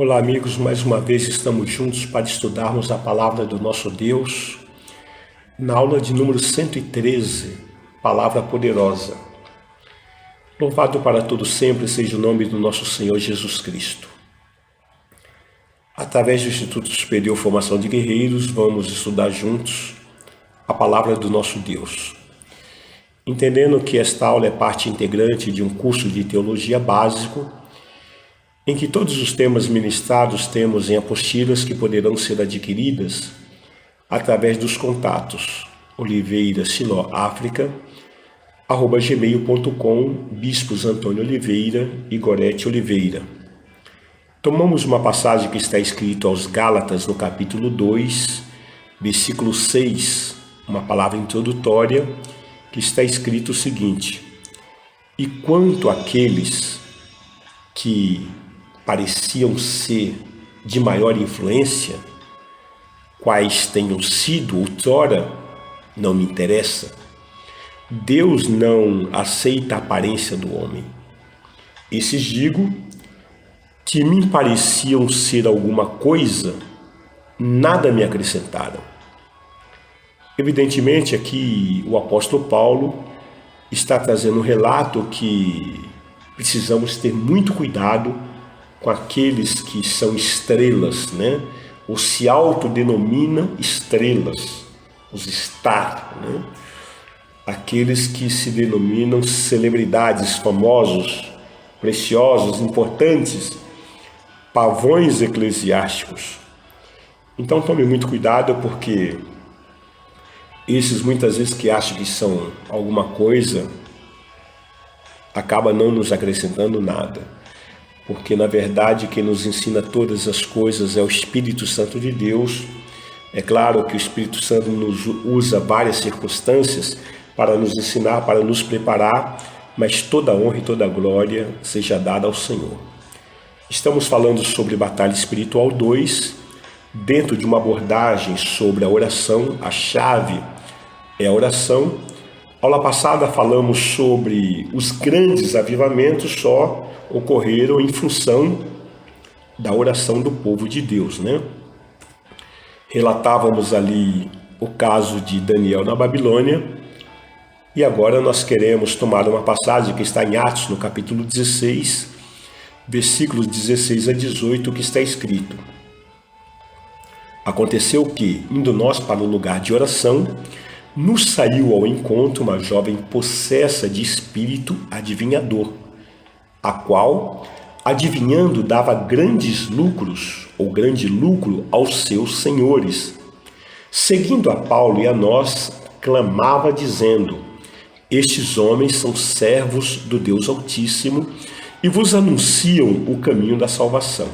Olá, amigos, mais uma vez estamos juntos para estudarmos a palavra do nosso Deus na aula de número 113, Palavra Poderosa. Louvado para todos sempre seja o nome do nosso Senhor Jesus Cristo. Através do Instituto Superior Formação de Guerreiros, vamos estudar juntos a palavra do nosso Deus. Entendendo que esta aula é parte integrante de um curso de teologia básico, em que todos os temas ministrados temos em apostilas que poderão ser adquiridas através dos contatos oliveira-africa@gmail.com, bispos Antônio Oliveira e Gorete Oliveira. Tomamos uma passagem que está escrita aos Gálatas no capítulo 2, versículo 6, uma palavra introdutória que está escrito o seguinte: e quanto àqueles que pareciam ser de maior influência, quais tenham sido outrora, não me interessa. Deus não aceita a aparência do homem. Esses digo que me pareciam ser alguma coisa, nada me acrescentaram. Evidentemente, aqui o apóstolo Paulo está trazendo um relato que precisamos ter muito cuidado com aqueles que são estrelas, né? Ou se autodenominam estrelas, os star, né? Aqueles que se denominam celebridades, famosos, preciosos, importantes, pavões eclesiásticos. Então tome muito cuidado, porque esses muitas vezes que acham que são alguma coisa, acaba não nos acrescentando nada. Porque, na verdade, quem nos ensina todas as coisas é o Espírito Santo de Deus. É claro que o Espírito Santo nos usa várias circunstâncias para nos ensinar, para nos preparar, mas toda a honra e toda a glória seja dada ao Senhor. Estamos falando sobre Batalha Espiritual 2, dentro de uma abordagem sobre a oração. A chave é a oração. Aula passada falamos sobre os grandes avivamentos só ocorreram em função da oração do povo de Deus, né? Relatávamos ali o caso de Daniel na Babilônia, e agora nós queremos tomar uma passagem que está em Atos, no capítulo 16, versículos 16 a 18, que está escrito: aconteceu que, indo nós para o lugar de oração, nos saiu ao encontro uma jovem possessa de espírito adivinhador, a qual, adivinhando, dava grandes lucros, ou grande lucro, aos seus senhores. Seguindo a Paulo e a nós, clamava dizendo: estes homens são servos do Deus Altíssimo e vos anunciam o caminho da salvação.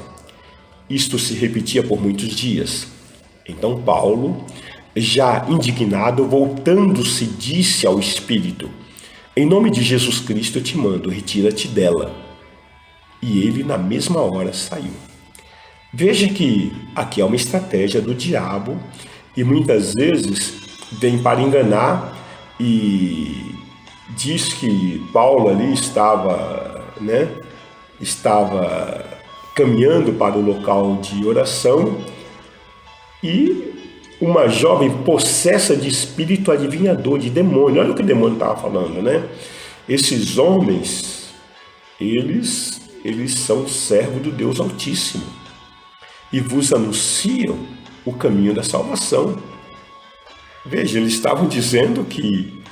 Isto se repetia por muitos dias. Então Paulo, já indignado, voltando-se, disse ao espírito: em nome de Jesus Cristo eu te mando, retira-te dela. E ele na mesma hora saiu. Veja que aqui é uma estratégia do diabo, e muitas vezes vem para enganar, e diz que Paulo ali estava caminhando para o local de oração, e uma jovem possessa de espírito adivinhador, de demônio. Olha o que o demônio estava falando, né? Esses homens, eles são servos do Deus Altíssimo e vos anunciam o caminho da salvação. Veja, eles estavam dizendo que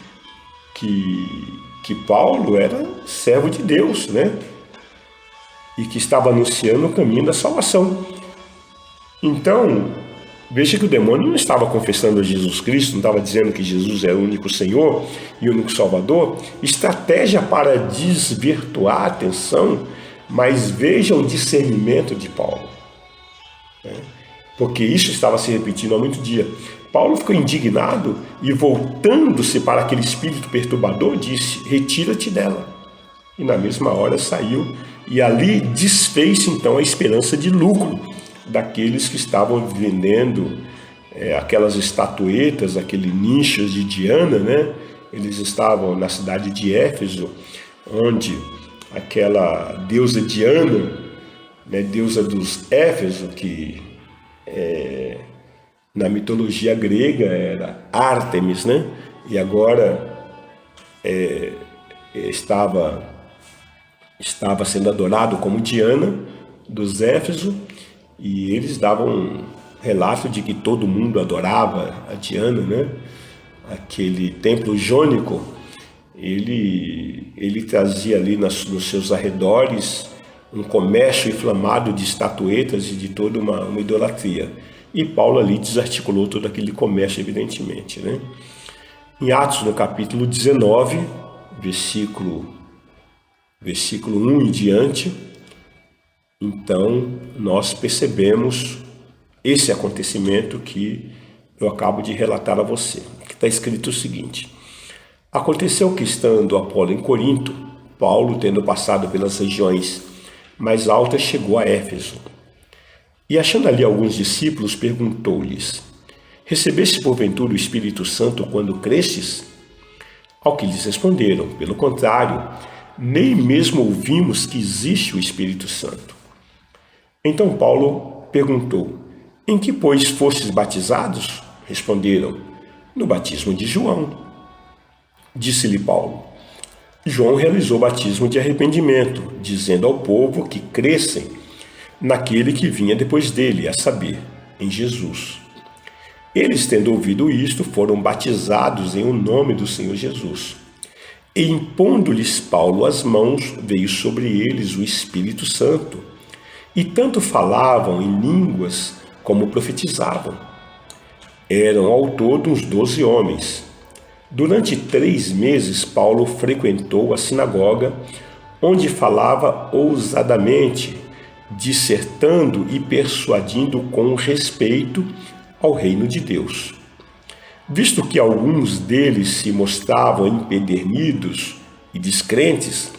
Paulo era servo de Deus, né? E que estava anunciando o caminho da salvação. Então, veja que o demônio não estava confessando a Jesus Cristo, não estava dizendo que Jesus era o único Senhor e o único Salvador. Estratégia para desvirtuar a atenção, mas veja o discernimento de Paulo, né? Porque isso estava se repetindo há muito dia. Paulo ficou indignado e, voltando-se para aquele espírito perturbador, disse: retira-te dela. E na mesma hora saiu, e ali desfez-se então a esperança de lucro daqueles que estavam vendendo aquelas estatuetas, aqueles nichos de Diana, né? Eles estavam na cidade de Éfeso, onde aquela deusa Diana né, deusa dos Éfeso, que na mitologia grega era Ártemis, né? E agora estava sendo adorado como Diana dos Éfeso, e eles davam um relato de que todo mundo adorava a Diana, né? Aquele templo jônico, ele trazia ali nos seus arredores um comércio inflamado de estatuetas e de toda uma idolatria. E Paulo ali desarticulou todo aquele comércio, evidentemente, né? Em Atos, no capítulo 19, versículo 1 em diante, então nós percebemos esse acontecimento que eu acabo de relatar a você. Que está escrito o seguinte: aconteceu que, estando Apolo em Corinto, Paulo, tendo passado pelas regiões mais altas, chegou a Éfeso. E achando ali alguns discípulos, perguntou-lhes: recebeste porventura o Espírito Santo quando crestes? Ao que lhes responderam: pelo contrário, nem mesmo ouvimos que existe o Espírito Santo. Então Paulo perguntou: em que, pois, fostes batizados? Responderam: no batismo de João. Disse-lhe Paulo: João realizou o batismo de arrependimento, dizendo ao povo que crescem naquele que vinha depois dele, a saber, em Jesus. Eles, tendo ouvido isto, foram batizados em o nome do Senhor Jesus. E impondo-lhes Paulo as mãos, veio sobre eles o Espírito Santo. E tanto falavam em línguas como profetizavam. Eram ao todo uns 12 homens. Durante 3 meses, Paulo frequentou a sinagoga, onde falava ousadamente, dissertando e persuadindo com respeito ao reino de Deus. Visto que alguns deles se mostravam empedernidos e descrentes,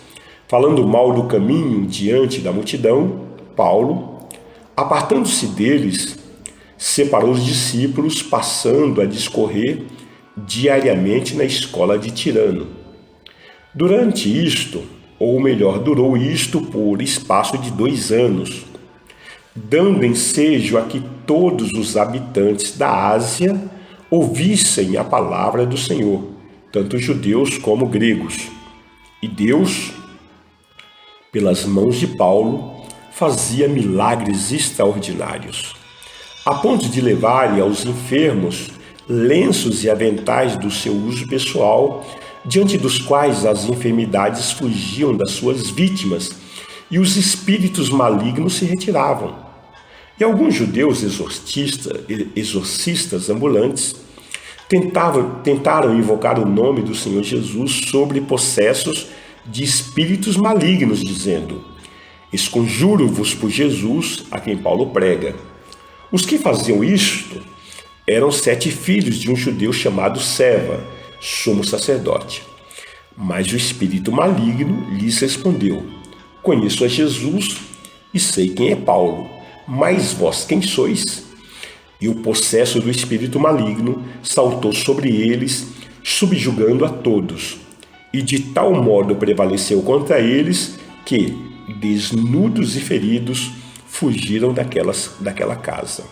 falando mal do caminho diante da multidão, Paulo, apartando-se deles, separou os discípulos, passando a discorrer diariamente na escola de Tirano. Durante isto, ou melhor, durou isto por espaço de 2 anos, dando ensejo a que todos os habitantes da Ásia ouvissem a palavra do Senhor, tanto judeus como gregos. E Deus, pelas mãos de Paulo, fazia milagres extraordinários, a ponto de levarem aos enfermos lenços e aventais do seu uso pessoal, diante dos quais as enfermidades fugiam das suas vítimas e os espíritos malignos se retiravam. E alguns judeus exorcistas ambulantes tentaram invocar o nome do Senhor Jesus sobre possessos de espíritos malignos, dizendo: esconjuro-vos por Jesus, a quem Paulo prega. Os que faziam isto eram 7 filhos de um judeu chamado Seva, sumo sacerdote. Mas o espírito maligno lhes respondeu: conheço a Jesus e sei quem é Paulo, mas vós quem sois? E o possesso do espírito maligno saltou sobre eles, subjugando a todos. E de tal modo prevaleceu contra eles que, desnudos e feridos, fugiram daquela casa.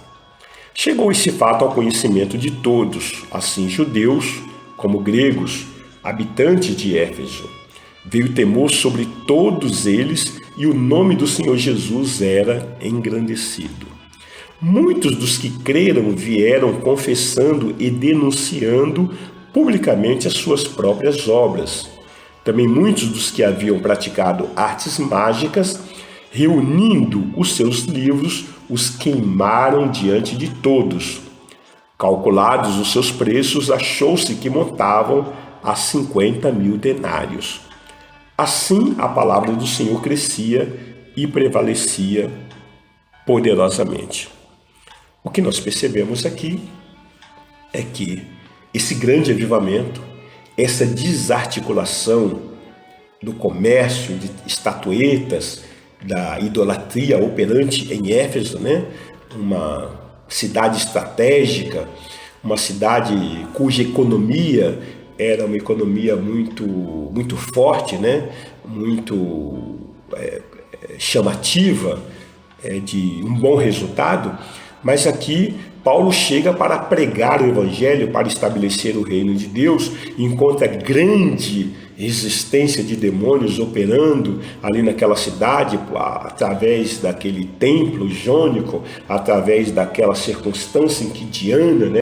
Chegou esse fato ao conhecimento de todos, assim judeus como gregos, habitantes de Éfeso. Veio temor sobre todos eles e o nome do Senhor Jesus era engrandecido. Muitos dos que creram vieram confessando e denunciando publicamente as suas próprias obras. Também muitos dos que haviam praticado artes mágicas, reunindo os seus livros, os queimaram diante de todos. Calculados os seus preços, achou-se que montavam a 50.000 denários. Assim, a palavra do Senhor crescia e prevalecia poderosamente. O que nós percebemos aqui é que esse grande avivamento, essa desarticulação do comércio de estatuetas, da idolatria operante em Éfeso, né? Uma cidade estratégica, uma cidade cuja economia era uma economia muito forte, né? Muito chamativa, de um bom resultado, mas aqui Paulo chega para pregar o evangelho, para estabelecer o reino de Deus, e encontra grande resistência de demônios operando ali naquela cidade, através daquele templo jônico, através daquela circunstância em que Diana, né,